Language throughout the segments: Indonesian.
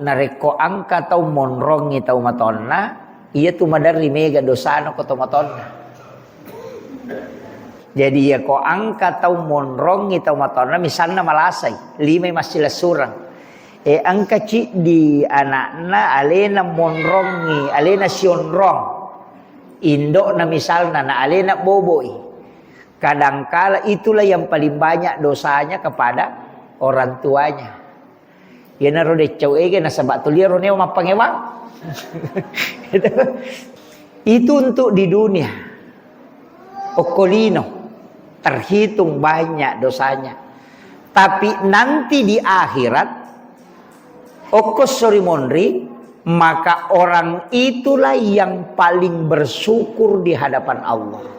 nareko angka tau monrongi tau matonna iya tu madari mega dosana ko tau matonna. Jadi ya ko angka tau monrongi tau matonna misalnya malasai 5 masih surang. Angka ci di anakna alena monrongi alena sionrong indo na misalnya na alena boboi. Kadangkala itulah yang paling banyak dosanya kepada orang tuanya. Ya naro de cau ege na sabat tuliero neo mapangewang. Itu untuk di dunia. Okolino terhitung banyak dosanya. Tapi nanti di akhirat okosori monri maka orang itulah yang paling bersyukur di hadapan Allah.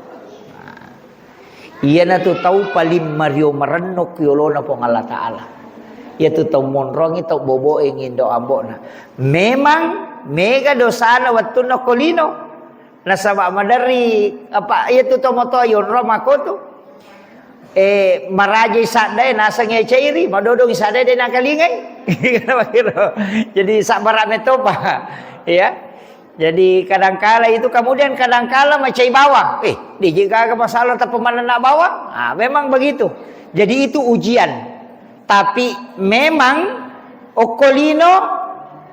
Iya na tu tahu paling Mario merenuk yolona pong Allah Ta'ala. Ia tu tahu monrongi tahu bobo ingin do ambona. Memang mega dosana waktu na kolino. Nasaba madari apa ia tu tahu moto yon romako tu. Maraja sadai nasa ngeceiri madodong sadai de nakalingai. Jadi sabar ametopa ya. Jadi kadangkala itu kemudian kadangkala macai bawang. Di jika ke masalah tak pemanana bawang. Memang begitu. Jadi itu ujian. Tapi memang okolino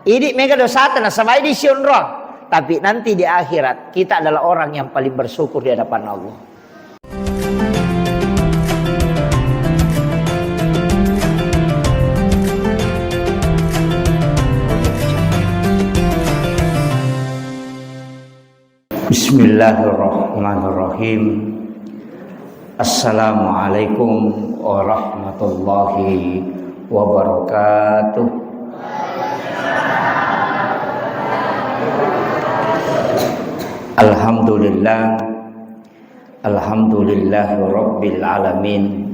ini mega dosata na sampai di sionro. Tapi nanti di akhirat kita adalah orang yang paling bersyukur di hadapan Allah. Bismillahirrahmanirrahim. Assalamualaikum warahmatullahi wabarakatuh. Alhamdulillah. Alhamdulillahi rabbil alamin.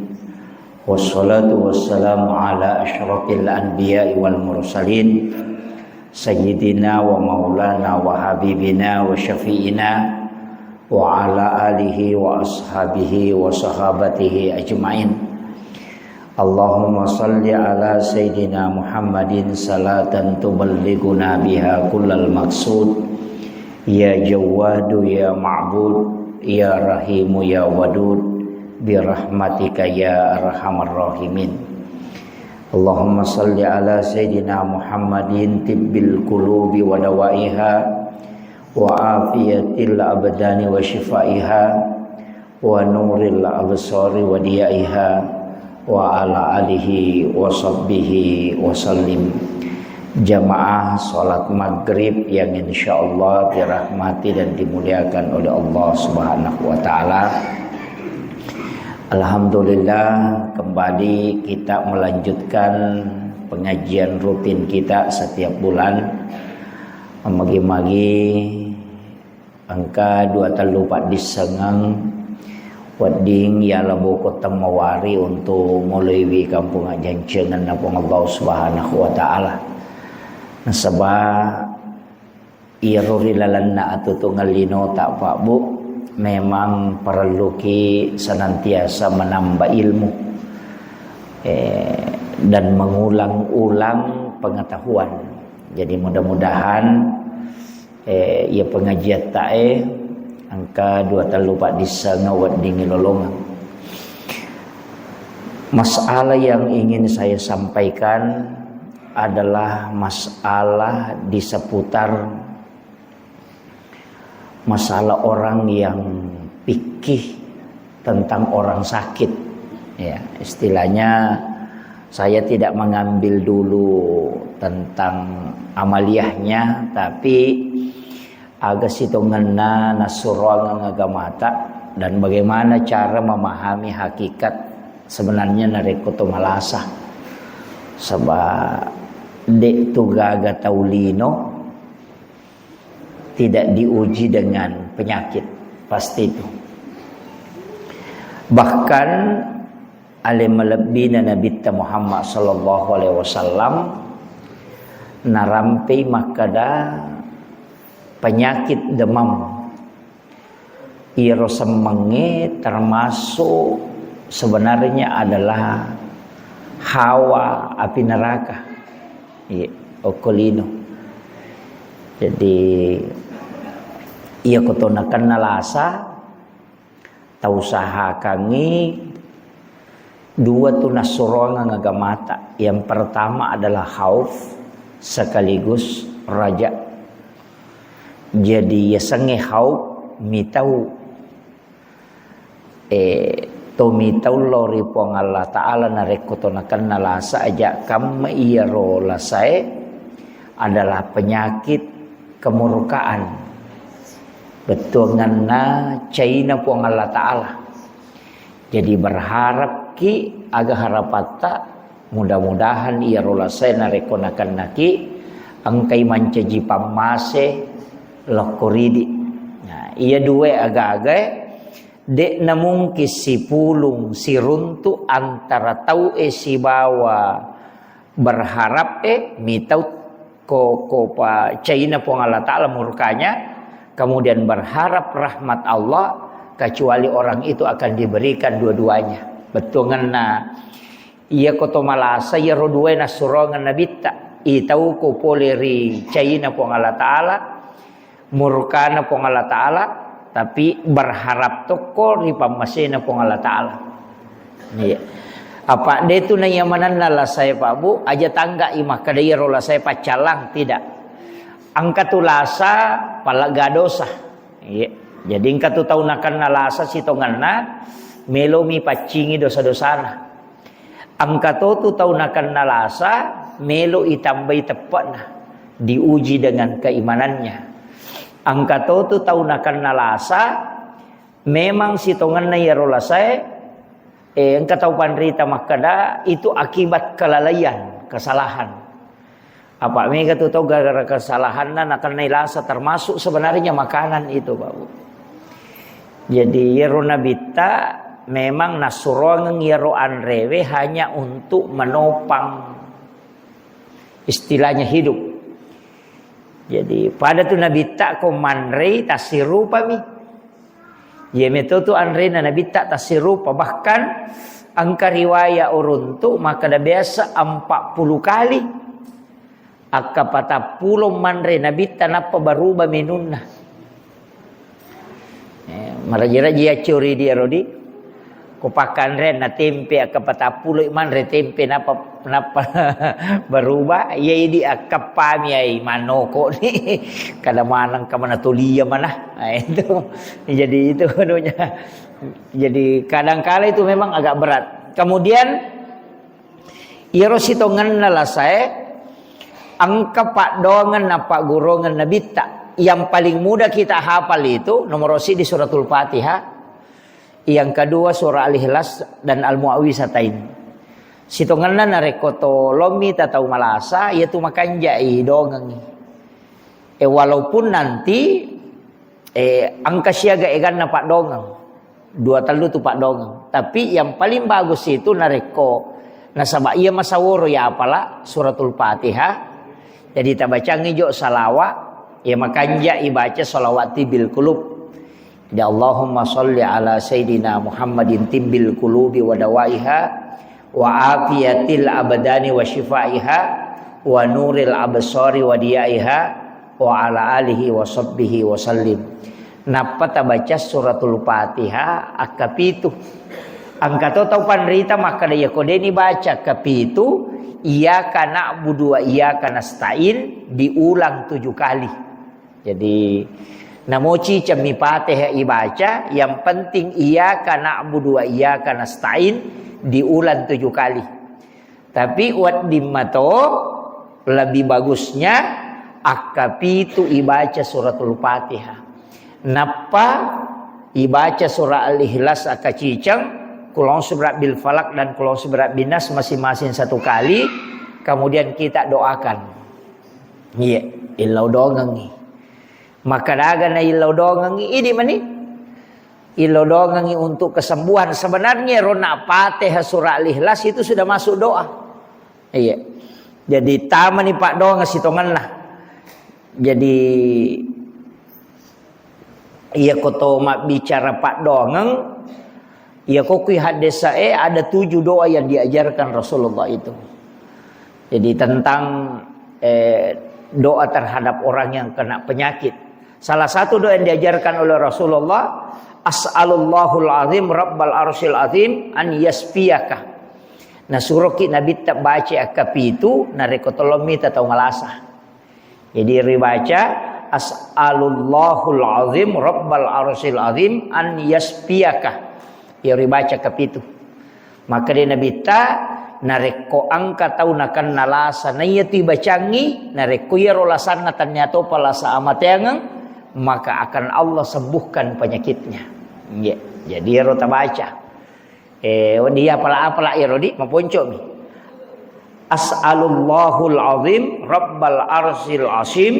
Wassalatu wassalamu ala asyrafil anbiya'i wal mursalin. Sayyidina wa maulana wa habibina wa syafi'ina wa ala alihi wa ashabihi wa sahabatihi ajma'in. Allahumma salli ala Sayyidina Muhammadin salatan tuballighuna biha kullal maqsud. Ya Jawadu ya Ma'bud ya Rahimu ya Wadud birahmatika ya arhamar rahimin. Allahumma salli ala Sayyidina Muhammadin tibbil qulubi wa dawaiha wa afiyatil abdani wa shifaiha wa nuril absari wa diyaiha wa ala alihi wa sahbihi wa sallim. Jamaah salat maghrib yang insyaallah dirahmati dan dimuliakan oleh Allah Subhanahu wa taala. Alhamdulillah kembali kita melanjutkan pengajian rutin kita setiap bulan. Magi-magi angka 2 disengang wading ya labu kota mawari untuk melalui kampung jancengan napong Allah Subhanahu wa taala. Nasaba iruri lalanna atutungal lino tak pak bu. Memang perlu ki senantiasa menambah ilmu dan mengulang-ulang pengetahuan. Jadi mudah-mudahan ia pengajian tae angka 2 disanga wadingi lolongan. Masalah yang ingin saya sampaikan adalah masalah di seputar masalah orang yang pikih tentang orang sakit. Ya, istilahnya saya tidak mengambil dulu tentang amaliyahnya, tapi agak situ ngena nasurang ngagamata dan bagaimana cara memahami hakikat sebenarnya narekoto malasah. Sebab dek tugaga taulino tidak diuji dengan penyakit, pasti itu. Bahkan alim lebina Nabi Muhammad sallallahu alaihi wasallam narampi makada penyakit demam. Iro semenge termasuk sebenarnya adalah hawa api neraka. okolino. Jadi ia kotonakan nalasa tausaha kangi dua tu nasurongan ngagamata. Yang pertama adalah khauf sekaligus raja. Jadi ya sange khauf mitau mitau lori pong Allah Ta'ala narekotonakan nalasa aja kam iya rola saya adalah penyakit kemurkaan. Betul ngana China pong Allah Ta'ala. Jadi berharap ki aga harapata mudah-mudahan ia rola saya narekonakan naki angkai mancaji pamase lokoridi. Nah, ia dua aga-aga dek namung si pulung si runtu antara tau si bawa berharap mitau ko pa China pong Allah Ta'ala murkanya, kemudian berharap rahmat Allah, kecuali orang itu akan diberikan dua-duanya. Betul ngana ia koto malasa ia rodue nasurongan nabita itau ko poleri China pong Allah Ta'ala murkana pong Allah Ta'ala, tapi berharap toko di pamasena pong Allah Ta'ala. Iya. Apa dia tu na yamanan nala saya Pak Bu aja tangga imah kadaya rola saya pacalang tidak. Angkat tu lasa palaga dosa. Iya. Jadi angkat tu tahu nakan nalasa sitonganna melomi pacingi dosa-dosana. Angkat tu tahu nakan nalasa melo itambai tepatna diuji dengan keimanannya. Angka tu tahu nakan nalasa memang sitongan na yarola saya engka tahu panrita makada itu akibat kelalaian, kesalahan. Apa mereka tu tahu gara-gara kesalahan na nakan nalasa termasuk sebenarnya makanan itu Pak Bu. Jadi yaro nabita memang nasurongan yaro anrewe hanya untuk menopang istilahnya hidup. Jadi pada tu nabi tak ko manrei tasirupa mi. Ye meto tu anrei na nabi tak tasirupa, bahkan angka riwayat uruntu maka dah biasa 40 kali. Akka pata pulo manrei nabi tak napa baruba minunna. Maraja-raja curi dia rodi. Kupakan ren na tempe akka patapulo iman re tempe napa berubah ia di akka pami ai manoko ni kada manang ka mana tulia mana itu jadi itu anunya. Jadi kadang-kala itu memang agak berat. Kemudian iro sitongan nala saya angka pak dongan napa gurongan nabita yang paling mudah kita hafal itu nomor di suratul Fatihah. Yang kedua surah Al-Ikhlas dan Al-Mu'awwizatain. Sitonganna narekoto lomi tatau malasa yaitu makan jai dongangi. Walaupun nanti angka siaga egan pak dongang. 2 talu tu pak dongang. Tapi yang paling bagus itu nareko nasaba ia masaworo ya apalah suratul Fatihah. Jadi tabacangi jo salawat ya makan jai baca salawati bil qulub. Ya Allahumma sholli ala Sayyidina Muhammadin tibbil qulubi wa dawaiha wa afiyatil abdani wa shifaiha wa nuril absari wa diyaiha wa ala alihi wa sahbihi wa sallim. Napa baca suratul Fatihah akapitu. Angka tahu panrita maka dia kodeni baca kapitu iyyaka na'budu wa iyyaka nasta'in diulang 7 kali. Jadi namoci cami Fatihah ibaca, yang penting iyyaka na'budu wa iyyaka nasta'in diulang 7 kali. Tapi wat dimato lebih bagusnya akapitu ibaca suratul Fatihah. Napa ibaca surah Al-Ikhlas akacicang, kulon surat bil falak dan kulon surat binas masing-masing 1 kali. Kemudian kita doakan. Iya, ilau dongangi. Maka daga na ilaw dongangi ini mani ilaw dongangi untuk kesembuhan. Sebenarnya rona Fatihah surah Al-Ikhlas itu sudah masuk doa. Iya. Jadi taman ni pak dongang sitongan lah. Jadi ia koto mak bicara pak dongang, ia kokui hadis ada 7 doa yang diajarkan Rasulullah itu. Jadi tentang doa terhadap orang yang kena penyakit. Salah satu doa yang diajarkan oleh Rasulullah, as'alullahul azim rabbal arsyil azim an yasfiyaka. Nah suruh ki Nabi tak baca akapi itu narekotolomi tatau malasa. Jadi ribaca as'alullahul azim rabbal arsyil azim an yasfiyaka. Ya ribaca kapitu. Maka dia Nabi ta nareko angka tau nakan nalasa na iya tu bacangi nareko ya rolasan na tanyato palasa amateangang, maka akan Allah sembuhkan penyakitnya. Ya, jadi rota baca. Dia pala ya rodi maponco mi. As'alullahul azim rabbal arsyil azim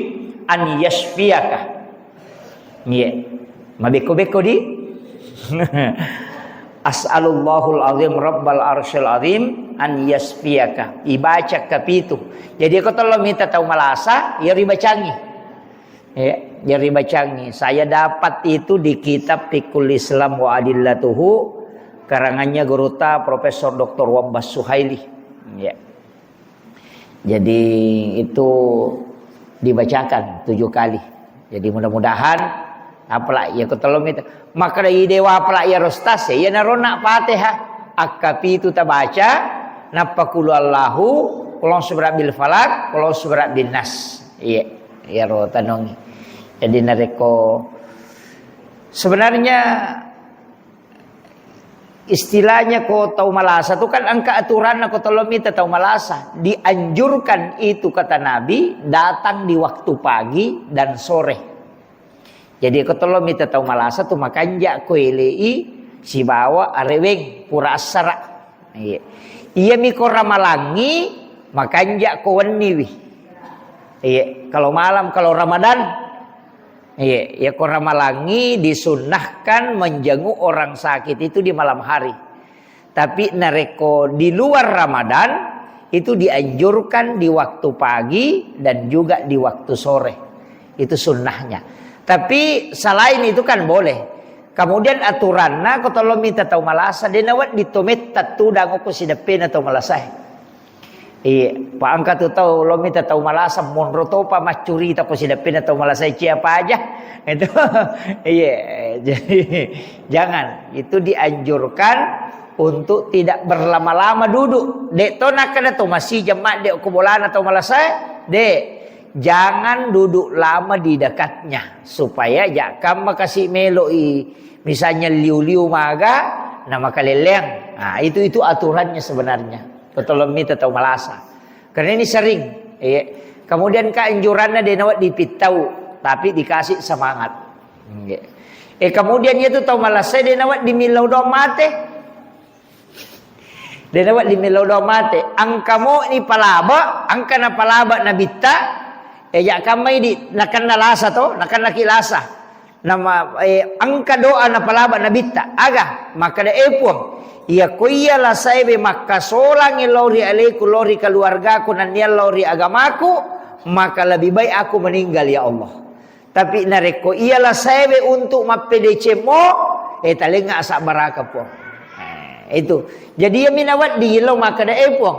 an yasfiyaka. Ya. Mabeko-beko di. As'alullahul azim rabbal arsyil azim an yasfiyaka. Ibaca kapitu. Jadi kalau minta tahu malasa, ya ribacangi. Ya, ya ribacangi. Saya dapat itu di kitab Fiqhul Islam wa Adillatuhu, karangannya Guruta Profesor Dr. Wabbas Suhaili. Ya. Jadi itu dibacakan 7 kali. Jadi mudah-mudahan apalah ya kalau minta maka dari dewa apalah ya rostas ya narona Fatihah akapi itu tabaca napakulu Allahu kolong surat bil falak kolong surat bin nas. Iya ya ro tanongi. Jadi nareko sebenarnya istilahnya ko tau malasa itu kan angka aturan ko tolomita tau malasa dianjurkan itu kata Nabi datang di waktu pagi dan sore. Jadi kalau minta tahu malasa tu makanja koelei si bawa areweng pura asara. Iya miko ramalangi makanja ko waniwi. Iya kalau malam kalau Ramadan iya ko ramalangi disunnahkan menjenguk orang sakit itu di malam hari. Tapi nareko di luar Ramadan itu dianjurkan di waktu pagi dan juga di waktu sore. Itu sunnahnya. Tapi selain itu kan boleh. Kemudian aturanna kalau minta tahu malasa dia nawat ditomet tatudang ko si depen atau malasa. Pak angka tu tahu lo minta tahu malasa monroto pa macuri ta ko si depen atau malasa siapa aja. Itu jadi jangan itu dianjurkan untuk tidak berlama-lama duduk. Dek to nak kada tu masih jemaat dek ko bolan atau malasa dek. Jangan duduk lama di dekatnya supaya jakam makasih meloi misalnya liu-liu maga nama kaleleng. Nah, itu aturannya sebenarnya. Kalau minta tahu malasa. Karena ini sering. Kemudian keanjurannya dia nawat dipitau tapi dikasih semangat. Kemudian itu tahu malasa dia nawat di milau domate. Dia nawat di milau domate. Angkamo ni palaba, angka na palaba na bitta. Ya kamay di nakan nalasa to nakan nakilasa nama angka doa na palaba na bitta aga maka da epong iya kuya la saibe makasolang ilori aleku lori keluarga ku nan dia lori agamaku maka lebih baik aku meninggal ya Allah. Tapi nareko iya la saibe untuk mapedece mo talenga asa baraka po. Itu jadi ya minawat di lo maka da epong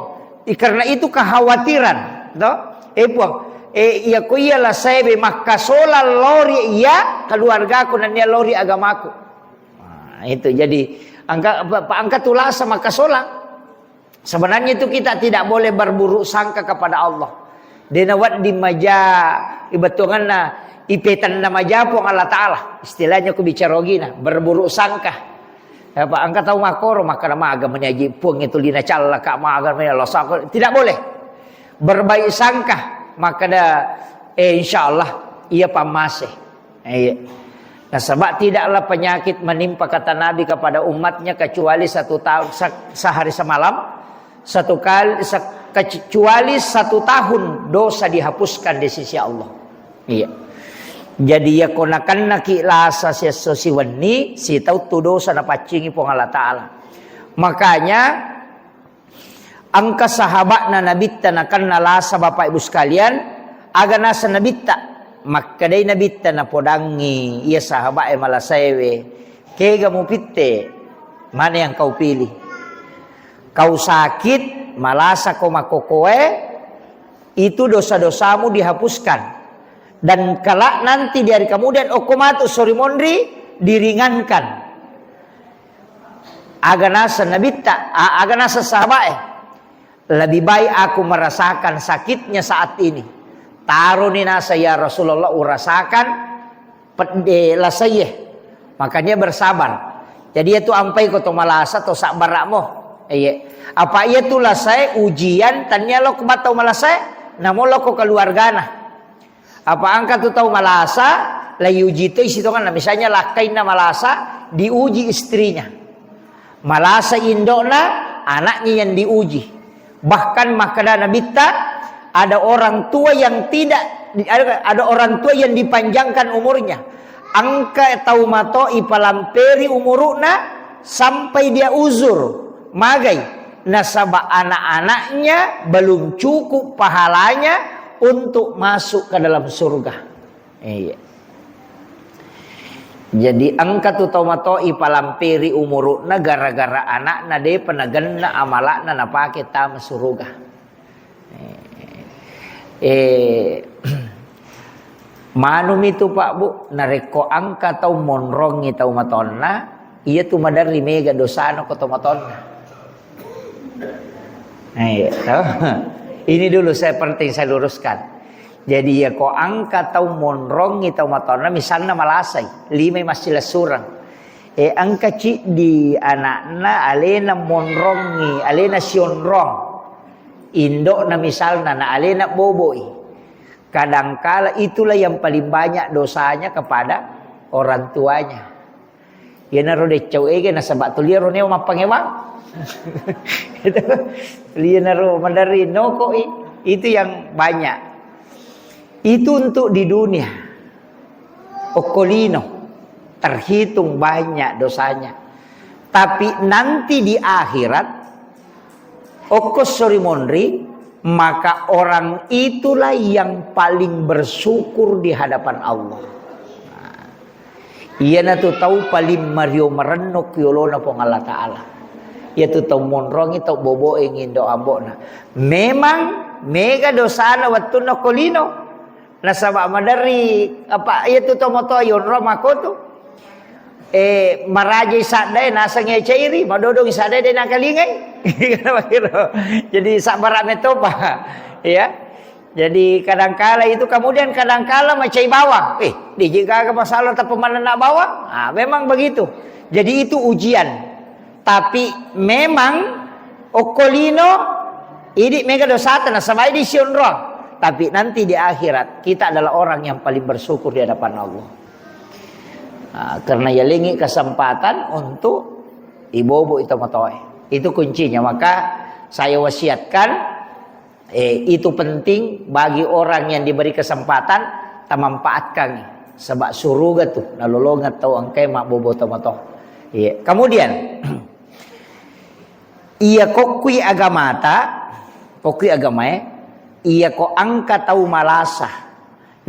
karena itu kekhawatiran to epong iya ko iya la saibe makasola lori iya keluarga aku dan dia lori agamaku. Nah, itu jadi angka tulasa makasola. Sebenarnya itu kita tidak boleh berburuk sangka kepada Allah. Denawat di maja ibatungan na ipetan na maja po Allah Taala. Istilahnya ku bicara gina berburuk sangka. Apa angka tahu makoro maka maga menyaji pung itu lina calla ka maga Allah tidak boleh. Berbaik sangka maka dah insyaallah ia pamase. Nah sebab tidaklah penyakit menimpa kata Nabi kepada umatnya kecuali 1 tahun sehari semalam, kecuali 1 tahun dosa dihapuskan di sisi Allah. Jadi ya konakan naki lasa si wani si tahu tu dosa na pacingi pong Allah Taala. Makanya angka sahabat na nabitta na kan nalasa bapak ibu sekalian aga nasa nabitta maka day nabitta na podangi iya sahabat malasewe kega mo pitte mana yang kau pilih kau sakit malasa ko makokoe itu dosa-dosamu dihapuskan. Dan kelak nanti di hari kemudian okomatu sorry mondri diringankan. Aganasa nabita, aganasa sahabat. Lebih baik aku merasakan sakitnya saat ini. Taruni nasa ya Rasulullah urasakan lasayeh. Makanya bersabar. Jadi itu ampai ko to malasa to sabar mo. Apa ia tu lasay ujian tanya lo kumatau malasay namo lo ko keluargana. Apa angka tu tahu malasa lagi uji itu isi kan misalnya lakai na malasa diuji istrinya. Malasa indokna anaknya yang diuji. Bahkan makada nabita ada orang tua yang tidak ada orang tua yang dipanjangkan umurnya. Angka tahu mato ipalamperi umuruna sampai dia uzur magai nasabah anak-anaknya belum cukup pahalanya untuk masuk ke dalam surga. Iya. Jadi angka tu tahu mato ipalamperi umuruna gara-gara anak nade penaganna amalakna napake ta surga. Manum itu Pak Bu nareko angka tau monrongi tau matonna iya tu madari mega dosano ko tau matonna. Ini dulu penting saya luruskan. Jadi ya ko angka tau monrongi tau matonna misalnya malasai lima masih surang. Angka ci di anakna alena monrongi alena sionrong. Indok na misalnya na alena boboi. Kadangkala itulah yang paling banyak dosanya kepada orang tuanya. Ya naro de cau ege na sabat tulia ro neo mapangewang. Itu dia naro mandari noko itu yang banyak. Itu untuk di dunia. Okolino terhitung banyak dosanya. Tapi nanti di akhirat okos sorry mondri maka orang itulah yang paling bersyukur di hadapan Allah. Ia na tu tahu paling mario merenuk yolona pong Allah Ta'ala. Ia tu tahu monrongi tahu bobo ingin doa ambona. Memang mega dosana waktu na kolino. Nasaba madari apa ia tu tahu moto yon romako tu. Marajai sadai nasa ngai cairi madodong sadai de nakalingai. Jadi sabar metopa ya. Jadi kadangkala itu kemudian kadangkala macai bawang. Di jika masalah tapi mana nak bawang? Memang begitu. Jadi itu ujian. Tapi memang okolino ini mega dosatan sama ini sionro. Tapi nanti di akhirat kita adalah orang yang paling bersyukur di hadapan Allah. Karena ya lingi kesempatan untuk ibu-ibu itu matoy. Itu kuncinya. Maka saya wasiatkan itu penting bagi orang yang diberi kesempatan tak manfaatkan sebab surga tuh nalolongan tau angkai mak bobo tomato. Iya. Kemudian iya kokui agamata kokui agamae iya ko angka tau malasa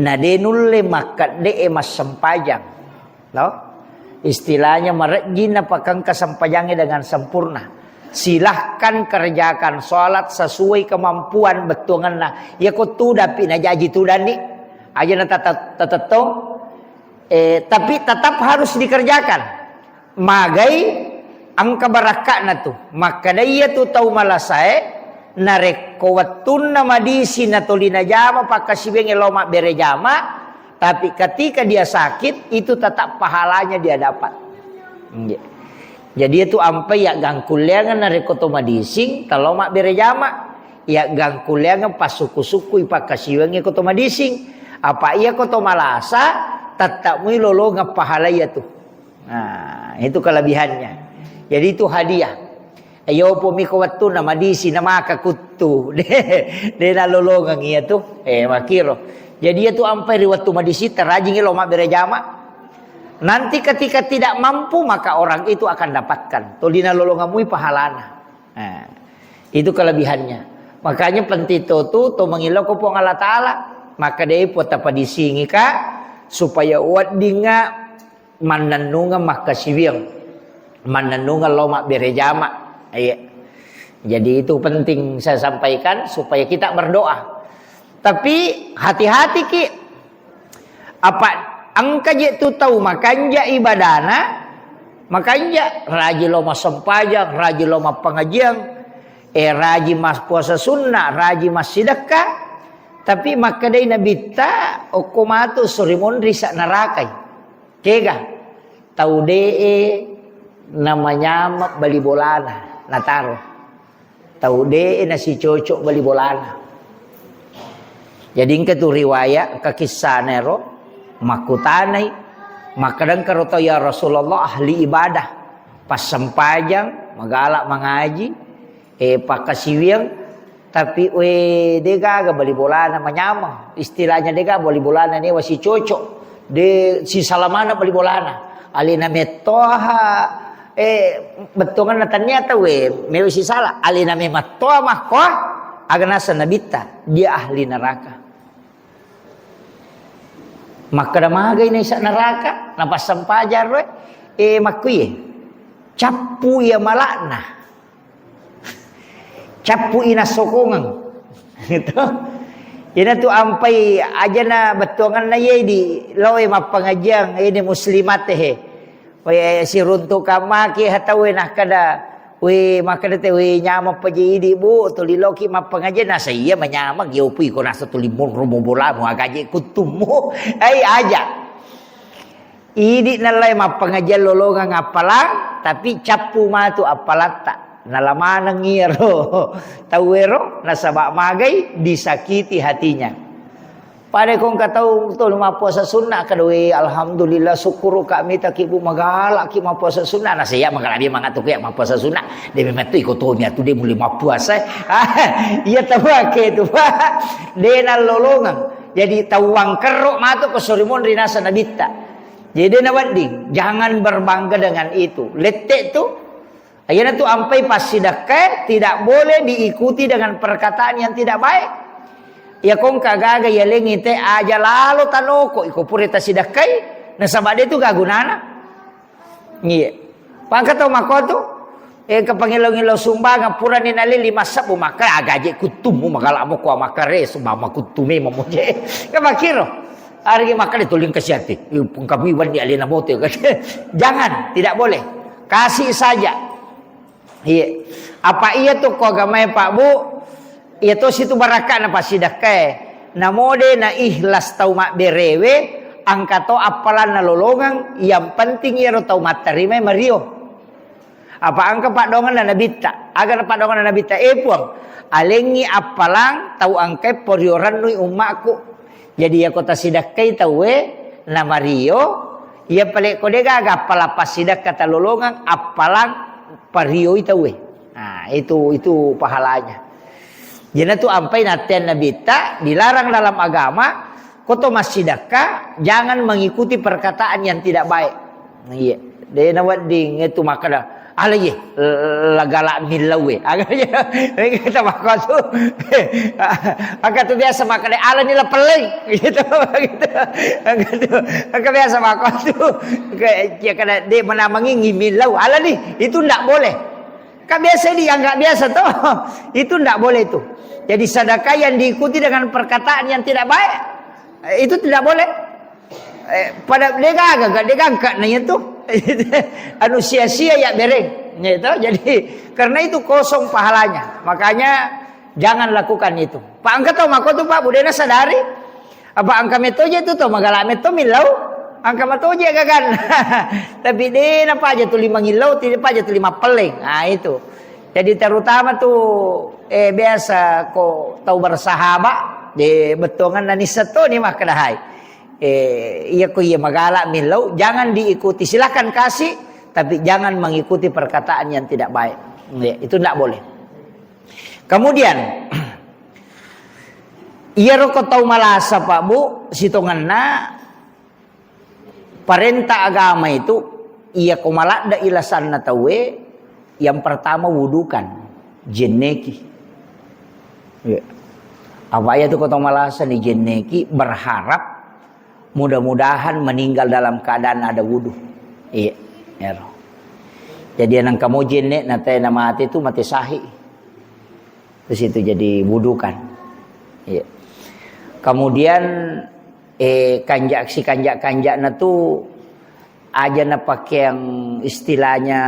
nadenulle makade emas sempajang. No? Istilahnya merejin apakah kesempajangnya dengan sempurna. Silahkan kerjakan sholat sesuai kemampuan betungan ya kau tu dapi na jaji tu dani aja na tatetong tapi tetap harus dikerjakan magai angka barakak na tu maka daya tu tau malasai narekowatun na madisi na tolina jama pakasibeng eloma bere jama tapi ketika dia sakit itu tetap pahalanya dia dapat. Jadi itu ampai ya gangkuliangan narekoto madising kalau mak berejama ya gangkuliangan pas suku-suku ipakasiwangi koto madising apa iya koto malasa tetap milolo ngapahala ya tuh. Nah, itu kelebihannya. Jadi itu hadiah. Ayo pomiko waktu nama disi nama kakutu de nalolongan iya tuh makiro. Jadi itu ampai riwatu madisi terajing lo mak berejama. Nanti ketika tidak mampu maka orang itu akan dapatkan. Tolina lolongamui pahalana. Nah, itu kelebihannya. Makanya pentito tu to mengilo ko pong Allah Ta'ala. Maka dia pota padisingi ka supaya uat dinga mananunga makasiwing. Mananunga lomak berejama. Jadi itu penting saya sampaikan supaya kita berdoa. Tapi hati-hati ki. Apa angka je tu tahu makanja ibadana, makanja rajin lo mas sempajang, rajin lo mas pengajian, rajin mas puasa sunnah, rajin mas sedekah. Tapi makadai nabi ta okomatu surimon risa narakai. Kega tahu dee namanya bali bolana nataro. Tahu dee nasi cocok bali bolana. Jadi itu riwayat kisah nero makutanai makadang karoto ya Rasulullah ahli ibadah pas sempajang magalak mengaji pakasiwiang tapi dega bali bolana manyama istilahnya dega bali bolana ni wasi cocok de si salamana bali bolana alina metoha betongan ternyata mewe si salah alina metoha mahkoh agana sanabita dia ahli neraka. Maka damaga ini sa neraka napas sampajar makuye capu ya malakna capu ina sokongan gitu. Ina tu ampai aja na betongan na ye di loe mapangajian ini muslimat si runtuk kamaki hatawe nah kada makada te nyama paji di bu tuli loki mapangajian na saya menyama giupi ko nasa tuli romo bola mo agaje kutumu aja idi nalai mapangajian lolongan apalang tapi capu matu apalata nalamanang ngiro tawero nasabak magai disakiti hatinya. Pada kong katau tu lima puasa sunnah kadoi alhamdulillah syukur kami tak ibu magalak ki ma puasa sunnah na saya magalabi mga tu kaya ma puasa sunnah de memang tu ikut tu tu de muli ma puasa iya tawake tu de na lolongan jadi tawang keruk matu kesorimon rinasa nabita jadi nawading jangan berbangga dengan itu letek tu ayana tu ampai pas sedekah tidak boleh diikuti dengan perkataan yang tidak baik. Ya kong kagaga ya lengite aja lalu tanoko iko purita sidakai nasabade tu gagunana. Iya. Pangkatau makoto kapangilaw-ngilaw sumba ngapura ni nali 5 sabu maka agaje kutumu magala mo ko makare sumba makutume mamuje. Kamakiro. Argi makale tuling kasyati. Yung kamiwan di alina mote. Jangan, tidak boleh. Kasih saja. Iya. Apa iya tuh ko gamay Pak Bu? Itu situ barakat na pasidakay namode na ihlas tau mak berewe angkato apalan na lolongan yang penting iro tau matarima mario apa angka pak dongan na nabita agar pak dongan na nabita puang alengi apalang tau angkai porioran nui umakku jadi ya kota sidakay tau na mario ya pale kodega aga pala pasidak kata lolongan apalang pario itau nah itu pahalanya. Jadi tu ampai naten nabita dilarang dalam agama koto masjidaka jangan mengikuti perkataan yang tidak baik. Iya, de nawading itu makada alay lagala milawe. Agaknya kita makot tu. Agak tu biasa makada ala nila peling gitu gitu. Agak biasa makot tu. Kayak kada de menamangi ngimilau ala ni itu ndak boleh. Kan biasa dia enggak biasa tuh. Itu ndak boleh tuh. Jadi sedekah yang diikuti dengan perkataan yang tidak baik itu tidak boleh. Pada dia angkat nanya tuh anu sia-sia ya bereng gitu. Jadi karena itu kosong pahalanya. Makanya jangan lakukan itu. Pak angkat tahu mako tuh Pak budena sadari. Apa angka metoje itu tuh magala meto milau angka metoje gagan. Tapi dia apa aja tuh 5 ngilau, tidak aja tuh 5 peling. Nah itu. Jadi terutama tuh biasa kok tahu bersahabat di betongan dan iseto ni mah kedahai. Iya ko iya magala milau jangan diikuti silakan kasih tapi jangan mengikuti perkataan yang tidak baik. Itu tidak boleh. Kemudian iya roko tahu malasa Pak Bu sitonganna perintah agama itu iya ko malada ilasan na tawe yang pertama wudukan jeneki. Ya. Apa ya tuh kota malasa nih jeneki berharap mudah-mudahan meninggal dalam keadaan ada wudu. Iya. Ya. Jadi yang kamu jenek nanti nama mati itu mati sahih. Terus itu jadi wudukan. Iya. Kemudian kanjak na tu aja na pakai yang istilahnya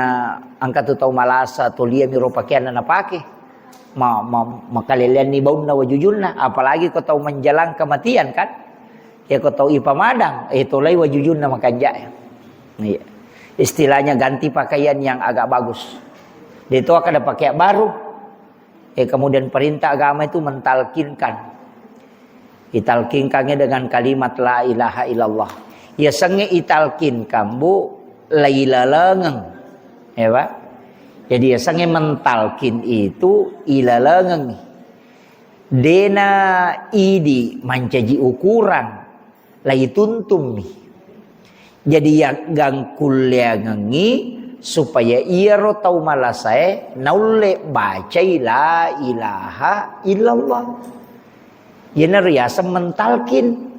angkat tu tahu malasa tu liya miro pakaian na pakai makalilian ni baun na wajujun na, apalagi kau tahu menjelang kematian kan, ya kau tahu ipamadang itu lagi wajujun na makanjak. Istilahnya ganti pakaian yang agak bagus. Dia itu akan ada pakai baru. Kemudian perintah agama itu mentalkinkan. Italkinkannya dengan kalimat la ilaha illallah. Ya sange italkinkan bu la ilalangeng. Ya Pak. Jadi ya sange mentalkin itu ilalangeng. Dena idi mancaji ukuran la ituntum nih. Jadi ya gangkul ya ngengi supaya ia rotau malasai naule baca la ilaha illallah. Ya nariasa mentalkin.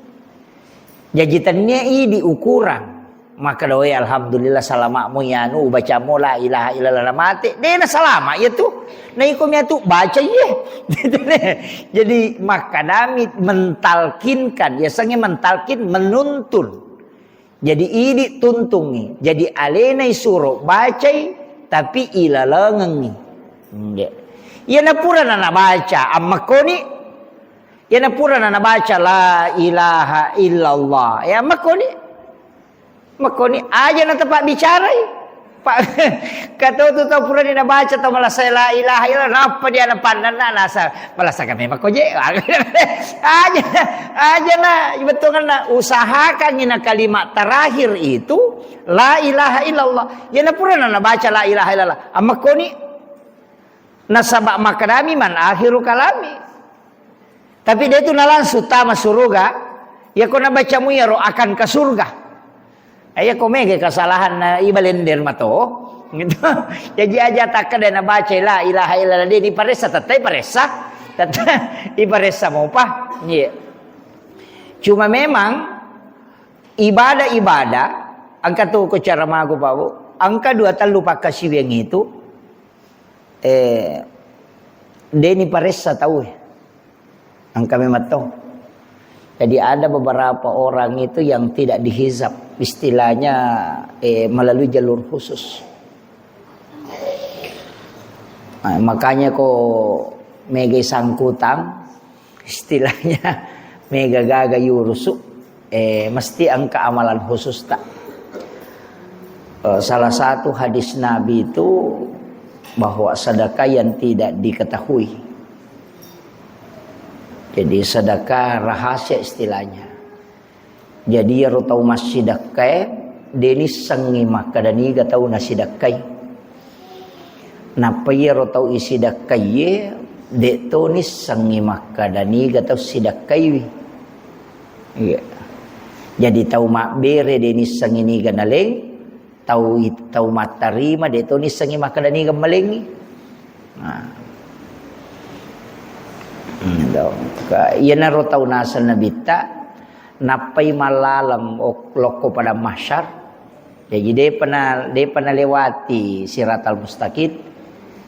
Jajitannya ini ukuran. Maka doa alhamdulillah salamakmu ya nu bacamu la ilaha illallah mati. Dia salama ya tu. Nah ikumnya tu baca ye. Jadi maka dami mentalkinkan. Ya sange mentalkin menuntun. Jadi ini tuntungi. Jadi alenai suruh bacai tapi ilalangengi. Ya napura na baca amma koni. Ya napura na baca la ilaha illallah. Ya makoni aja na tempat bicara. Pak kata tu tahu pura dia baca tahu malah saya la ilaha illallah apa dia na pandan na nasa malah saya memang koje aja lah betul kan usahakan ina kalimat terakhir itu la ilaha illallah. Ya napura na baca la ilaha illallah amma koni nasabak makadami man akhiru kalami. Tapi dia itu nalan sutama surga. Ya kau nak baca mu ya roh akan ke surga. Ayah kau mege kesalahan na ibalender mato. Gitu. Jadi aja tak ada nak baca la ilaha illallah dia ni paresa tatai paresa. Iparesa mau pa. Iya. Cuma memang ibadah angka tu ko cara mago bawo. Angka 2 talu pakasi yang itu deni paresa tahu. Angka memang tahu. Jadi ada beberapa orang itu yang tidak dihizab, istilahnya melalui jalur khusus. Nah, makanya kok mega sangkutan, istilahnya mega gaga yurusu, mesti angka amalan khusus tak. Salah satu hadis Nabi itu bahwa sedekah yang tidak diketahui. Jadi sedekah rahasia istilahnya. Jadi ya rotau masih sedekah, deni sengi maka dani gatau nasi sedekah. Napa ya rotau isi sedekah ye, deto ni sengi maka dani gatau sedekah. Iya. Jadi tahu mak bere deni sengi ni ganaleng, tahu mak tarima deto ni sengi maka dani gamaleng. Nah. Ia narotau nasal nabita napai malalam loko pada mahsyar. Jadi dia pernah lewati siratal mustaqim.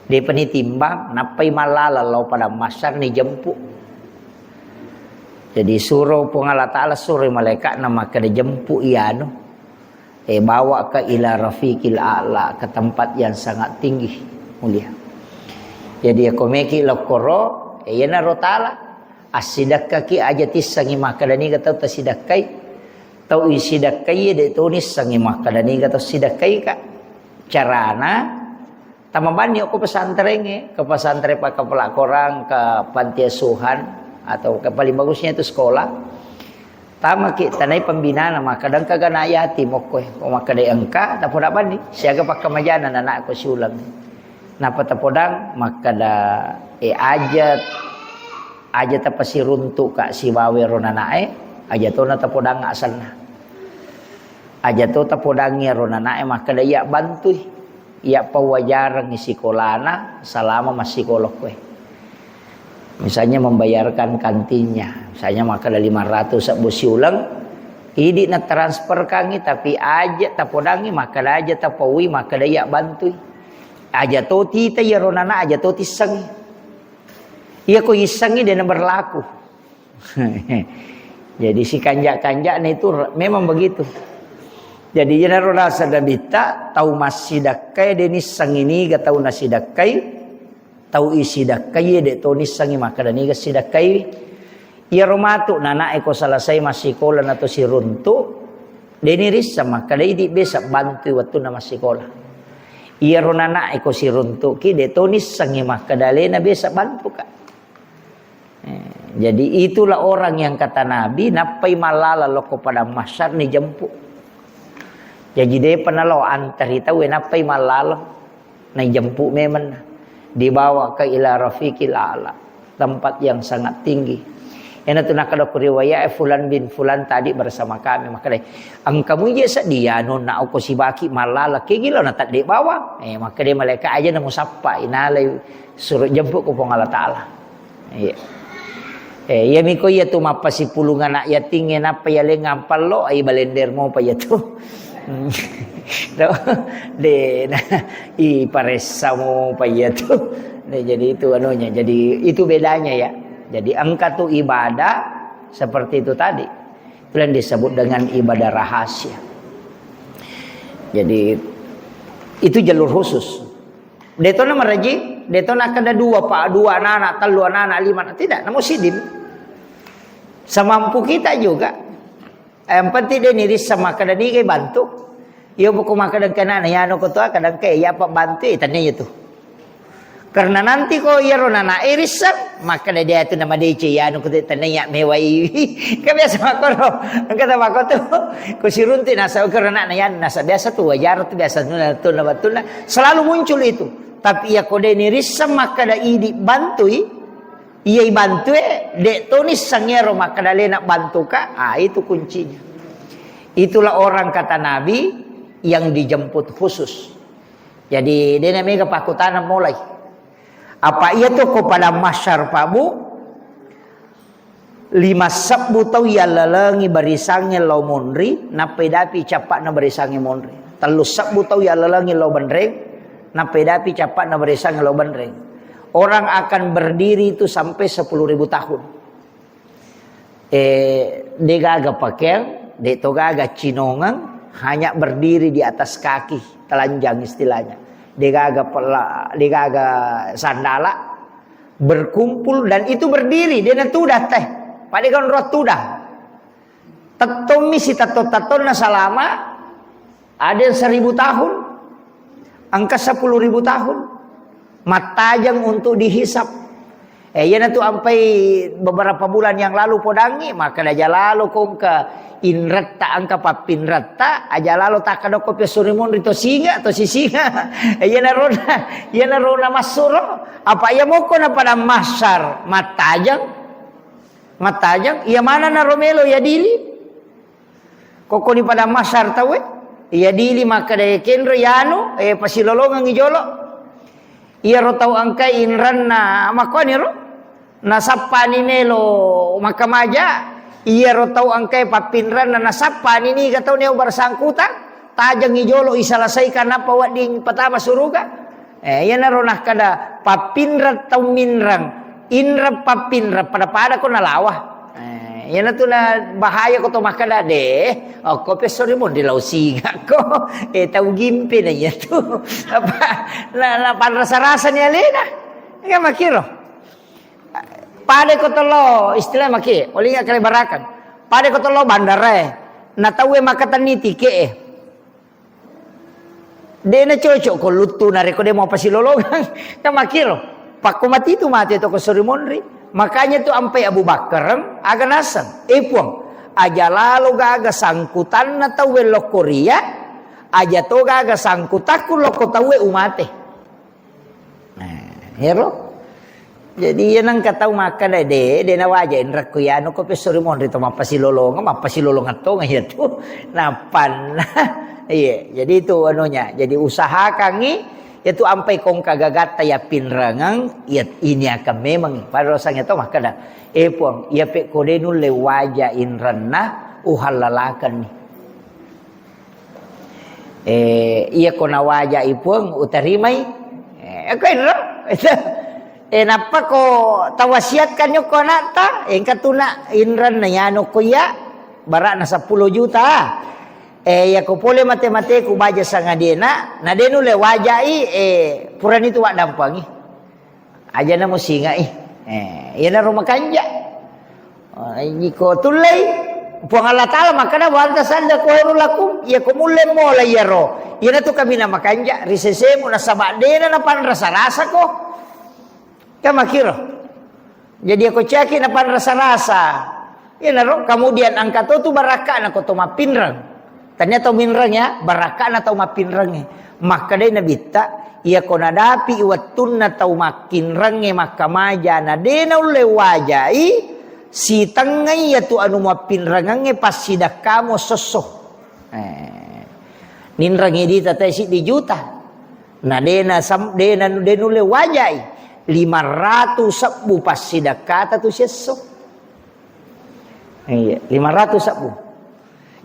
Dia pernah timbang napai malalau pada mahsyar ni jemput. Jadi suruh pengalat Ta'ala suruh malaikat nama kada jemput iano. Bawa ke ila rafiqil a'la, ke tempat yang sangat tinggi mulia. Jadi aku meki lokoro ya narotala asidakka ki ajatis sangi makadani kata tasidakai tau isidakai de tunis sangi makadani kata sidakai ka carana tamabani aku pesantren ke pesantren pak kepala korang ke panti asuhan atau ke paling bagusnya itu sekolah tama ki tanai pembinaan maka kadang kagana yatim okoy o makadai engka tapi dapat ni siaga pak kemajanan anak aku siulang napa tapodang maka da aja tapasi runtuk kak si wawe ronanae aja to na tapodang asalna aja to tapodangi ronanae maka da iya bantui iya pawajarang isi kolana selama masih kolok we misalnya membayarkan kantinnya misalnya maka da 500 sak bosi ulang idi na transfer kangi tapi aja tapodangi maka da aja tapawi maka da iya bantui aja to tita ya ronana aja to tisang iya ko isangi dia berlaku. Jadi si kanjak-kanjak itu memang begitu. Jadi jenaro rasa dabita tahu masidakai denis sangini ga tahu nasidakai tahu isidakai de tonis sangi maka dani ga sidakai ia romatu nana eko salasai masikola nato si runtu deni risa maka dai di besa bantu waktu na masikola. Ia ronana eko si runtu ki de tonis sangi maka dalena besa bantu ka. Jadi itulah orang yang kata Nabi napai malala loko pada masyar ni jemput. Jadi dia penalo antar kita we napai malala na jemput memang dibawa ke ila rafiqil a'la, tempat yang sangat tinggi. Yang itu nak ada riwayat fulan bin fulan tadi bersama kami maka dia angkamu je sedia nona aku si baki malala ke gila na tak di bawa maka dia malaikat aja namu sapa inalai suruh jemput ku Allah taala. Ya miko ya tu mapa si pulungan nak ya tinggi napa ya le ngampal lo ai balender mo pa ya tu. De i paresa mo pa ya tu. Jadi itu anunya. Jadi itu bedanya ya. Jadi engkau tu ibadah seperti itu tadi. Itu yang disebut dengan ibadah rahasia. Jadi itu jalur khusus. Detona meraji, detona kada dua anak, telu anak, lima anak. Tidak, namun sidim. Semampu kita juga. Yang penting dia niris sama kada ni kay bantu. Iyo buku makadan kana ya no ko to kadang kay ya pa bantu itanya itu. Karena nanti ko yaro na irisan maka dia itu nama dia ya no ko itanya mewai. Kabiasa makoro. Ang kata makoto ko sirunti nasa karena na yan nasa biasa tu wajar tu biasa tu na betul selalu muncul itu. Tapi ya ko dia nirisam maka da idi bantui. Iya bantu dek tonis sangero maka dale nak bantu ka. Itu kuncinya. Itulah orang kata Nabi yang dijemput khusus. Jadi dia namanya kepakutan mulai. Apa ia tu kepada masyar pabu 5 sabbu tau ya lalangi barisange lau monri napai dapi capak na barisange monri. 3 sabbu tau ya lalangi lau bandreng napai dapi capak na barisange lau bandreng. Orang akan berdiri itu sampai 10.000 tahun. Dia gaga pakai, dia gaga cinongan, hanya berdiri di atas kaki, telanjang istilahnya. Dia gaga sandala, berkumpul dan itu berdiri. Dia natudah teh, padikan roh tudah. Tatomi si tato na salama, ada yang 1.000 tahun, angka 10.000 tahun. Matajang untuk dihisap. Ya nanti sampai beberapa bulan yang lalu podangi maka aja lalu kong ke inrata angka papin rata aja lalu tak ada kopi surimon itu singa atau si singa. Ya narona masuro apa ya mau kona pada masar matajang ya mana na romelo ya dili koko di pada masar tawe ya dili maka daya kenro yano pasilolongan ngijolo. Ia ro tau angkai inran na makoni ro nasapa ni nelo makamaja ia ro tau angkai papinran na nasapa ni gatau neo bersangkutan tajang ijolo isalasai kana pawat ding pertama suruga ia na ro nah kada papinrat tau minrang inra papinra pada ko nalawah ia na tu na bahaya ko to makada deh ko pesori mo dilaw siga ko tau gimpi na ya tu apa la panrasa-rasa ni alena nga makiro pade ko tolo istilah maki oli nga kalibarakan pade ko tolo bandare na tawe makatan ni tike de na cocok ko lutu na reko de mo pasilolongan ka makiro pakumati tu mati to ko sorimonri. Makanya tu ampai Abu Bakar aga nasan. Puang. Aja lalu gaga sangkutan na tawe lokoria. Aja to gaga sangkutaku loko tawe umate. Hero. Jadi yan ang kataw maka na de na waja inrak ko yan ko pesorimon rito mapasilolong ato ngayon tu napan. Iya, jadi itu anunya. Jadi usaha kangi itu ampai kong kagagata ya pinrangang ya ini akan memang pada rasanya itu maka dah puang ya pe kodenu le waja inranna uhalalakan ni iya kona waja ipuang utarimai kain ro napa ko tawasiatkan nyo ko nata katuna inran na yano ko ya bara na 10 juta ya ko pole mate-mate ko baja sa ngadena na denu le wajai puran itu wak dampangi aja na mo singa yan na rumakanja ini ko tulay puang Allah Ta'ala makana wanta sanda ko heru lakum ya ko mulle mo la yaro yan na to kami na makanja risese mo na sabadena na pan rasa-rasa ko kamakiro jadi aku caki na pan rasa-rasa yan na kemudian angka to baraka na ko to mapinrang ternyata minrang ya baraka na tau mapinrang maka day nabita iya ko nadapi iwatun na tau makinrang maka maja na dena ule wajai si tangay ya tu anu mapinrang pas sidak kamo soso ninrang di tatay si di juta na dena ule wajai 500 sabu pas sidak kata tu seso 500 sabu.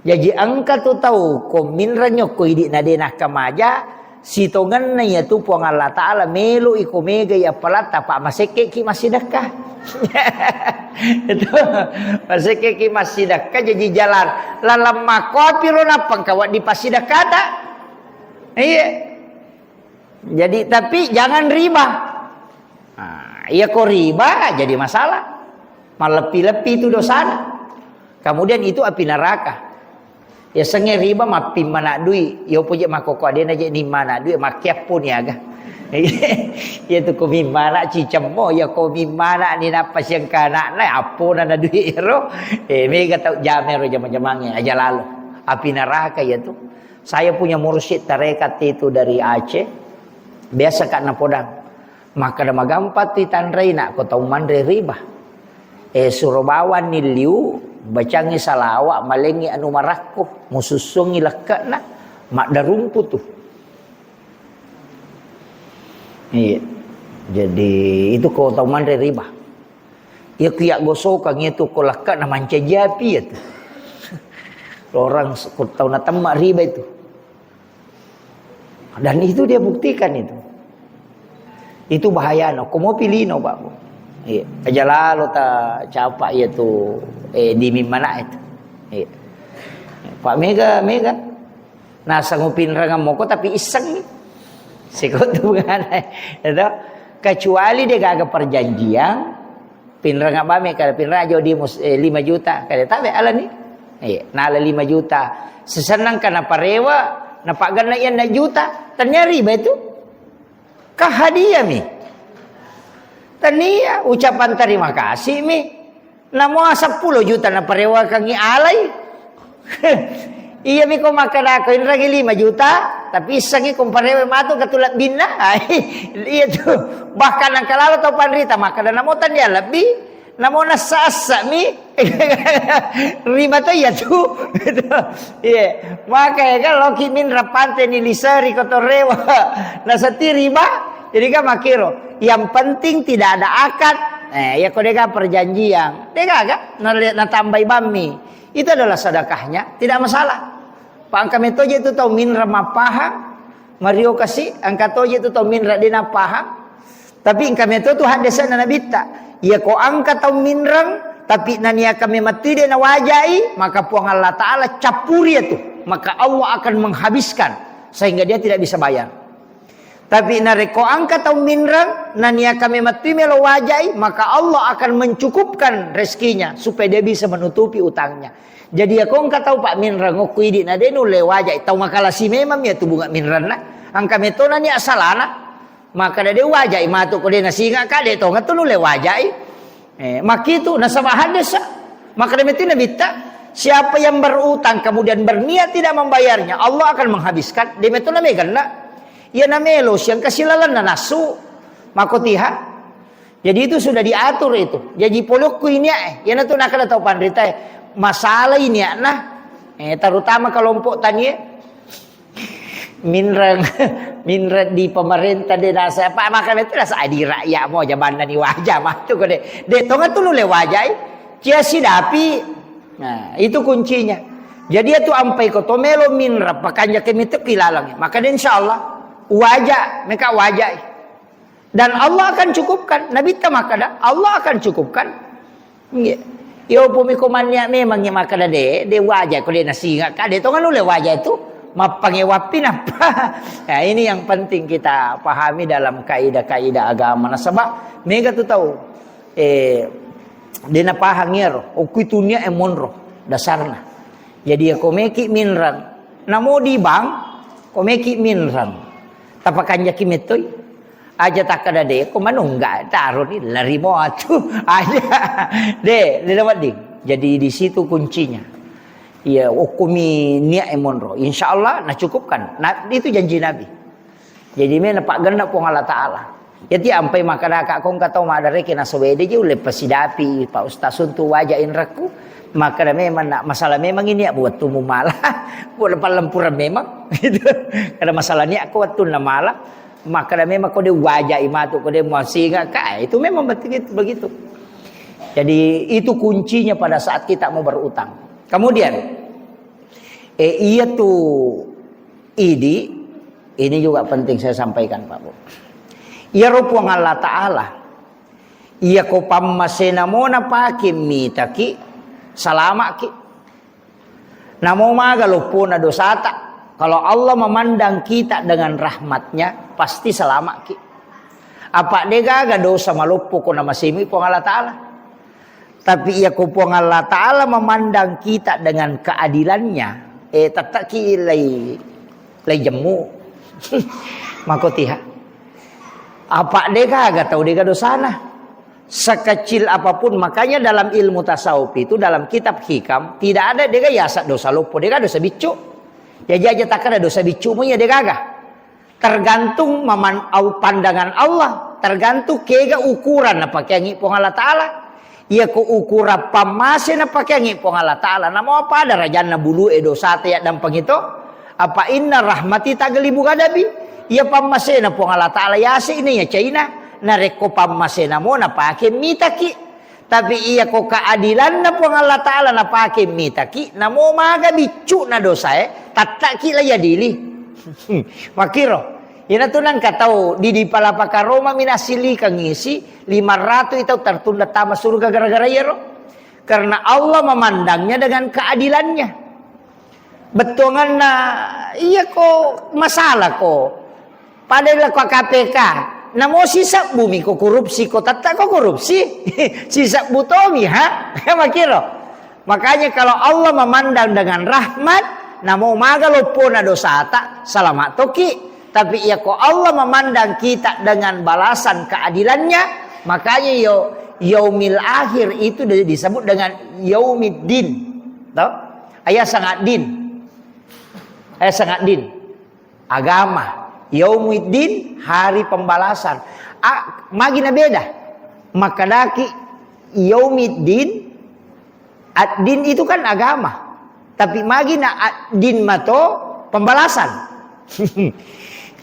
Jadi angka tu tahu ko minranyo ko idi na dena kamaja sitongan na ya tu puang Allah Ta'ala melo iko mega ya palata pak maseke ki masidakah itu maseke ki masidakah jadi jalan lalam makopi rona pangkawat di pasidakah tak iya jadi tapi jangan riba iya ko riba jadi masalah malepi-lepi itu dosa kemudian itu api neraka. Ya senge riba mapi mana dui yo puje makoko dia naje ni mana dui makiap pun ya ga ya tu ko mi mana cicemo ya ko mi mana ni napa yang kana na apo na dui ro mega tau jamero jama-jamangnya aja lalu api neraka ya tu saya punya mursyid tarekat itu dari Aceh biasa kak na podang maka da magampat ti tanrei nak ko tau mandre riba surubawan ni liu bacangi salawak malengi anu marakko mususungi lekakna mak darumpu tuh iya jadi itu kau tahu mandre riba ya kiyak gosokang itu ko lekakna manca japi ya tuh orang kau tahu na temak riba itu dan itu dia buktikan itu bahaya no komo pilih no pak iya aja lalu ta capak ya tuh di mana itu iya. Pak Mega nasa ngupin rangam moko tapi iseng nih sikut bukan itu kecuali dia gak perjanjian pinrang apa me kada pinrang aja di 5 juta kada tabe ala nih iya nala 5 juta sesenang kana parewa na pagana yan na juta ternyari ba itu kahadiah mi tania ucapan terima kasih mi namo 10 juta na parewa kangi alay iya mi ko makada ko inragi 5 juta tapi isangi kung parewa mato katulat binna iya tu bahkan ang kalalo to panrita makada namotan dia lebih namo nasasa mi riba to ya tu iya maka kan loki min rapante ni lisari ko torewa nasati riba jadi kan makiro yang penting tidak ada akad ya kau dega perjanjian dega agak na tambah bami itu adalah sedekahnya tidak masalah pak kami toje itu tahu min ramapaha Mario kasih angka toje itu tahu min radina paha tapi kami itu hadisa na nabita ya kau angka tahu minrang tapi nania kami mati dia na wajai maka puang Allah Ta'ala capuri itu maka Allah akan menghabiskan sehingga dia tidak bisa bayar. Tapi nareko angka tau minrang nania kami mati melo wajai maka Allah akan mencukupkan rezekinya supaya dia bisa menutupi utangnya. Jadi aku angka tau pak minrang ngokui di nadenu le wajai tau makala si memang ya tu bunga minrang na angka meto nania asalana maka dia wajai matu ko dia nasinga ka de to ngatu le wajai makitu nasabahan desa maka dia meti nabita siapa yang berutang kemudian berniat tidak membayarnya Allah akan menghabiskan dia meto na megan na ya namelo siyang kasilalan na nasu makotiha jadi itu sudah diatur itu jadi polok ku ini ya na to nakada tahu pandrita masalah ini nah terutama kelompok tani minrang di pemerintah de nasa apa makan itu rasa adi rakyat mau jabana ni wajah mah tu ko de tonga tu le wajai cia sidapi nah itu kuncinya jadi itu ampai ko tomelo minra pakanya kemitu kilalang maka insyaallah wajah mereka wajah Dan Allah akan cukupkan. Nabi tamakada, Allah akan cukupkan. Yo pumi komannya memang yang makada de wajah ko de nasinga ka de to kan oleh wajah itu mapangewapin apa. Nah, ini yang penting kita pahami dalam kaidah-kaidah agama. Nah, sebab mega tu tahu dena pahangir okitunya emonro dasarna. Jadi ako meki minran. Namo di bang ko meki minran. Tapakan jaki metoy. Aja tak ada deh, kok mana enggak taruh ni lari mau atuh aja deh, dapat ding. Jadi di situ kuncinya. Ya, okumi niat emonro. Insya Allah nak cukupkan. Nah, itu janji Nabi. Jadi mana pak ganda pun Allah Taala. Jadi ampai makada kak kong kata ma ada reki nasawede je oleh pasidapi pak ustaz untuk wajahin raku. Maka memang nak masalah memang ini ya buat tumu malah buat lepas lempuran memang gitu. Karena masalah ni aku waktu na malah. Maka memang kau dia wajah imatu kau dia masih enggak kaya itu memang begitu. Jadi itu kuncinya pada saat kita mau berutang. Kemudian iya tuh ini juga penting saya sampaikan Pak Bu. Iya rupuang Allah Taala. Iya ko pammasena mona pakim mitaki salama ki. Namo maga lupuna dosata. Kalau Allah memandang kita dengan rahmatnya, pasti selamat ki. Apa dega ga dosa malupu ko na masimi po Allah Ta'ala. Tapi ia ko po Allah Ta'ala memandang kita dengan keadilannya. Tatak ki lay jemu. Makotiha. Apa dega ga tahu dega dosa na. Sekecil apapun, makanya dalam ilmu tasawuf itu, dalam kitab hikam, tidak ada dega yasa dosa lupu, dega dosa bicu. Ya jaja tak ada dosa bicumunya dia gagah. Tergantung pandangan Allah, tergantung kega ukuran apa yang ngipong Allah Taala. Ia ko ukura pamase na pakai ngipong Allah Taala. Namo apa ada rajana bulu dosa te dan pengito? Apa inna rahmati taglibu gadabi? Ia pamase na pong Allah Taala ya si ini ya China. Nareko pamase na mo na pakai mitaki. Tapi iya ko keadilan na pong Allah Ta'ala na pakai mitaki. Namo maga bicu na dosa tataki la yadili. Makiro. Ina tunan katau di palapaka Roma minasili kang ngisi 500 itu tertunda tama surga gara-gara yero. Karena Allah memandangnya dengan keadilannya. Betongan na iya ko masalah ko. Padahal ko KPK. Namo sisa bumi ko korupsi ko tatak ko korupsi sisa butomi ha makiro. Makanya kalau Allah memandang dengan rahmat namo magalopo na dosata salamat toki. Tapi ya ko Allah memandang kita dengan balasan keadilannya, makanya yaumil akhir itu disebut dengan yaumiddin. Tahu? Ayat sangat din agama. Yaumuddin hari pembalasan. Magina beda. Makadaki yaumiddin ad-din itu kan agama. Tapi magina ad-din mato pembalasan.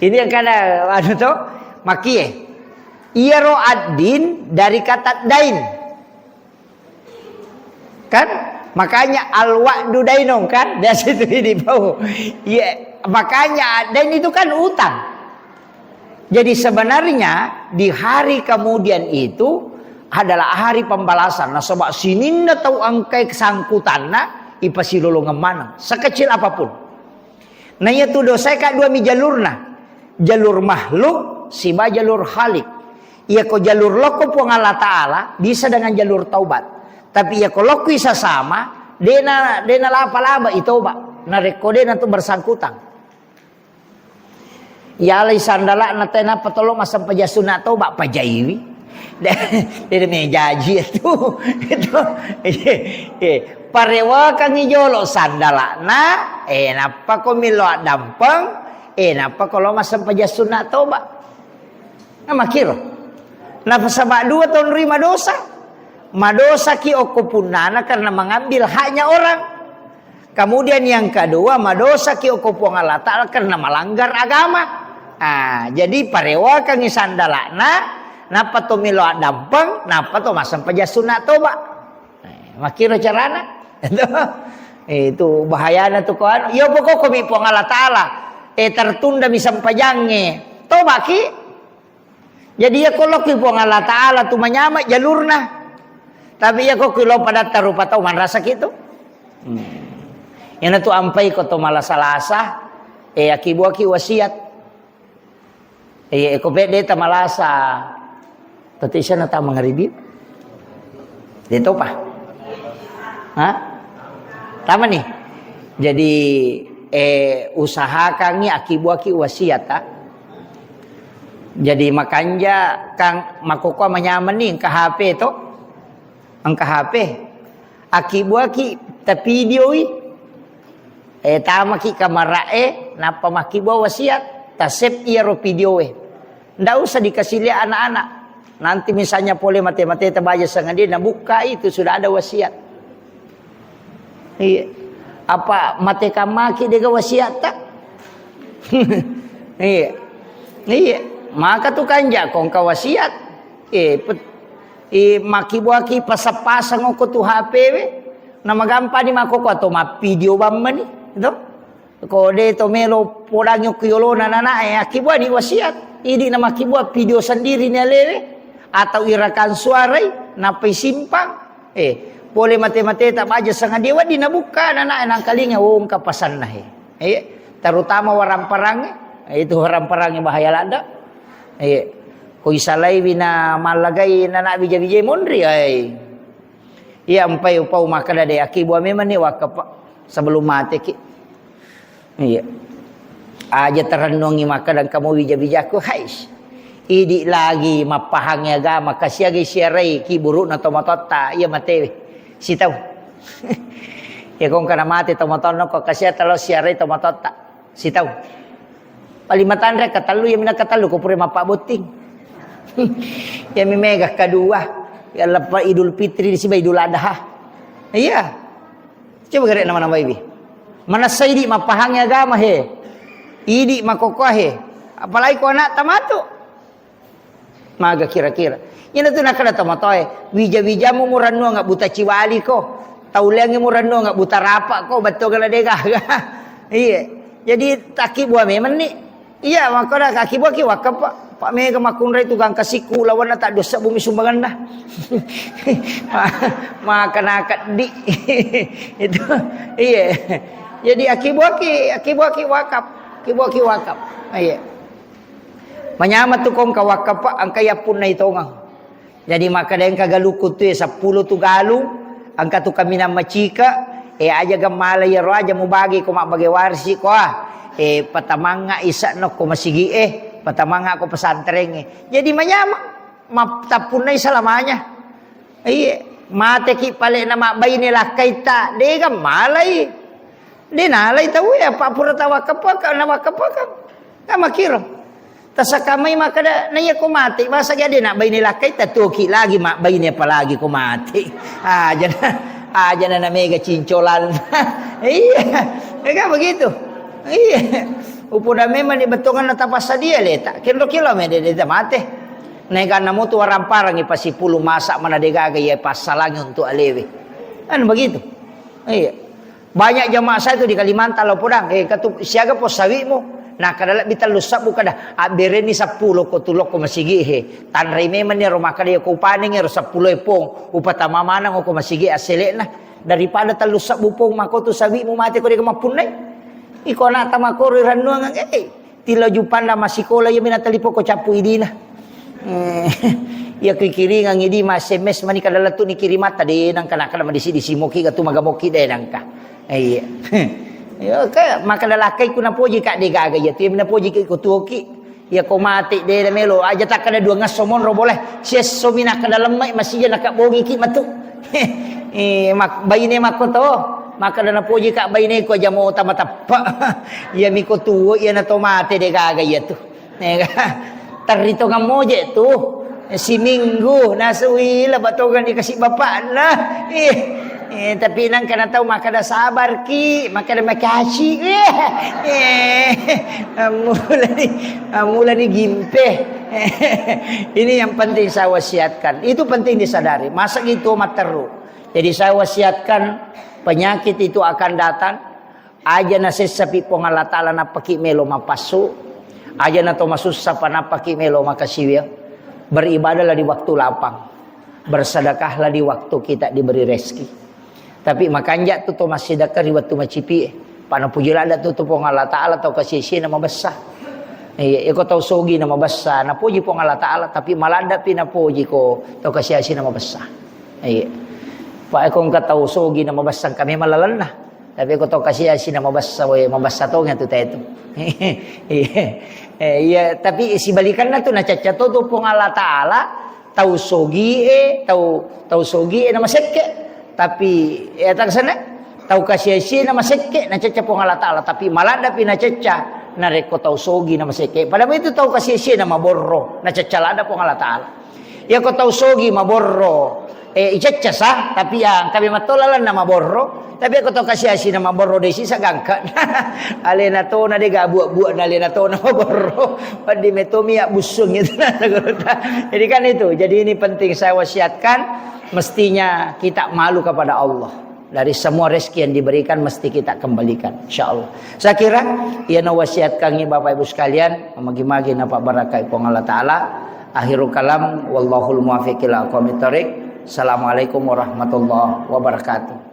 Ini yang kada anu to makie. Iero ad-din dari kata dain. Kan? Makanya al-wa'du dainong kan? Dari situ ini bau. Iya. Makanya dan itu kan utang. Jadi sebenarnya di hari kemudian itu adalah hari pembalasan. Nah sebab sininda tahu angkai kesangkutanna ipasilolo ngemanang sekecil apapun. Nah itu dosa ka dua mi jalurna. Jalur makhluk siba jalur khalik. Ia ko jalur loko po Allah Taala bisa dengan jalur taubat. Tapi ia ko loko isa sama dena lapa-laba itoba. Narekode na to bersangkutan. Ya alai sandala na tena patolo masam pajasuna to bak pajaiwi. Dari mejaji itu parewa kang ijolo sandala na napa ko milo dampeng napa kalau masam pajasuna to bak. Na makiro. Napa sabak 2 tahun rima dosa. Madosa ki okupunana karena mengambil haknya orang. Kemudian yang kedua madosa ki okupung Allah Ta'ala karena melanggar agama. Jadi parewa kang sandalana napa to milo dampeng napa to masam pajasuna toba. Makira carana. Itu bahayana tuh kan. Ya pokok kami pong Allah Ta'ala tertunda bisa pajange. Toba ki. Jadi ya kolok po ng Allah Ta'ala tumanyama jalur na. Tapi ya ko kilo pada tarupa tau man rasa gitu. Yan na to ampay ko to malasa-lasa. Akibuwa ki wasiat. Ko pwede ta malasa. Tati siya na ta mga review. Dito pa. Ha? Tama nih. Jadi usahakan ni akibuwa ki wasiat ha. Jadi makanya kang makukuha manyaman ni ang HP to. Ang HP. Akibuwa ki ta video tama ki kamera napa makibuwa wasiat ta save iro video Ndak usah dikasih lihat anak-anak. Nanti misalnya boleh mati-mati terbaca sangat dia buka itu sudah ada wasiat. Iya. Apa mati kamaki dia wasiat tak? Iya. Iya. Maka tu kanja kong ka wasiat. Maki buaki pasapasang ko tu HP na magampa ni makoko to ma video bamman ni. Ito. Ko de to melo podang yung kiyolo na akibuan ni wasiat. Hindi na makibuat video sendiri ni alere atau irakan suaray na paisimpang boleh mati-mati tak aja sangat dewa dinabuka nang kalinga wong kapasan na terutama warang perang itu warang perang bahaya lada ko isalay bina malagay na bija-bija mondri iya ampay upau makada de akibuan memang ni wakapa sebelum mati ki iya aja terenungi maka dan kamu bija-bijaku hais idi lagi mapahangnya agama kasiagi siarai ki buruk na tomatota iya mate si tahu ya kung kana mate tomatono ko kasi talo siarai tomatota si tahu palimatan rek katalu ya mina katalu ko pure mapabuting ya mimega kadua ya lepas Idul Fitri di siba Idul Adha iya coba gere nama-nama ibi mana saidi mapahangnya agama idi makokohe apalagi ko anak tamato maga kira-kira ina tu nakada tamatoy wija-wija mo murano nga buta ciwali ko taulengi murano nga buta rapa ko bato gala dega iya jadi taki buah memang ni iya makada kaki buah ki wakap pak mega makunray tugang kasiku lawan na ta dosa bumi sumbangan na maka nakat di itu iya jadi akibuah ki wakap kibuaki wakap. Iya. Manyamat tu kong kawakap pa ang kayapun na ito nga. Jadi maka dahil kagalukot tu 10 tu galung ang katu kami na machika aja gamalay ro aja mo bagi ko mabagi warsi ko patamanga isa no ko masigi patamanga ko pasantreng Jadi manyamak maptapun na selamanya. Iya. Mate ki pale na mabay nila kaita de gamalay. Dia nalay tahu ya Pak Pura tawa kapakan nawa kapakan kama kiro tasa kamay makada naya ko mati basa gade na bay nila kay tatuki lagi mak bay niya palagi ko mati aja na mega cincolan iya begitu iya upo na memang dibetungan na tapas sa dia leta kilo me de mate nega na mo tu warang parang ipasipulu masak mana degaga ya pasalangi untuk alewe kan begitu iya. Banyak jamaah saya itu di Kalimantan lo podang katu siaga po sawi mo nakadala bital lusap bukada abereni 10 ko tulok ko masigi tanray memang ni rumah kada ko paning 10 pong upatama manang ko masigi asele na daripada talusap bupong mako tu sawi mo mati ko di kamapunay iko na tama ko rirano nga tilo jupan na masikola yung minatalipo ko chapu idina ya kikiri nga ngidi SMS mani kadala tu ni kirimata de nang kanakala madisi moki ka tu magamoki de nang ka iya. Ya ka makalalakay ko na poji ka de gaga ya tim na poji ko tuoki. Ya ko mati de melo aja tak kada dua ngasomon ro boleh. Sia somina kada lemai masih nak bogi ki matu. Mak bayine makoto. Maka na poji ka bayine ko aja mo tamatapa. Ya mi ko tuo ya na to mati de gaga ya tu. Tarito nga moje tu. Si Minggu nasuwi la batogan dikasih bapak na. Tapi nang kana tahu maka dah sabar ki maka dah makasih mula ni gimpe ini yang penting saya wasiatkan itu penting disadari masa gitu materu jadi saya wasiatkan penyakit itu akan datang aja na sesapi pong Allah Ta'ala na paki melo mapasu aja na to masusah pa na paki melo makasiwil Beribadahlah di waktu lapang. Bersedekahlah di waktu kita diberi rezeki. Tapi makanya tu masih sedekah di waktu macipi. Pana pujilah ada tu pong Allah Ta'ala atau kasih nama besar. Iko tahu sogi nama besar. Na puji pong Allah Ta'ala. Tapi malanda pina puji ko atau kasih nama besar. Pak ako tahu sogi nama besar kami malalan na. Tapi ako tahu kasih nama besar. Mabasa to nga tu tayo. Tapi sibalikan na tu na chachato tu pong Allah Ta'ala. Tahu sogi tahu sogi nama sekke. Tapi tak sana tahu kasih nama sekke na chacha pong Allah Ta'ala. Tapi malanda pina chacha na reko tahu sogi nama sekke. Padahal itu tahu kasih nama borro na chacha lada pong Allah Ta'ala. Ya ko tahu sogi maborro ichacha sa tapi yang kami matolalan nama borro. Tapi ako to kasi nama borro desi sa gangka. Alena to na de gabuak-buak na alena to na borro. Padi metomi ya busung itu na. Jadi kan itu. Jadi ini penting saya wasiatkan, mestinya kita malu kepada Allah. Dari semua rezeki yang diberikan mesti kita kembalikan, insyaallah. Saya kira ia wasiatkan Bapak Ibu sekalian, magi-magi napa barakah ipong Allah Taala. Akhirul kalam wallahul muwaffiq ila aqwamit thoriq. Assalamualaikum warahmatullahi wabarakatuh.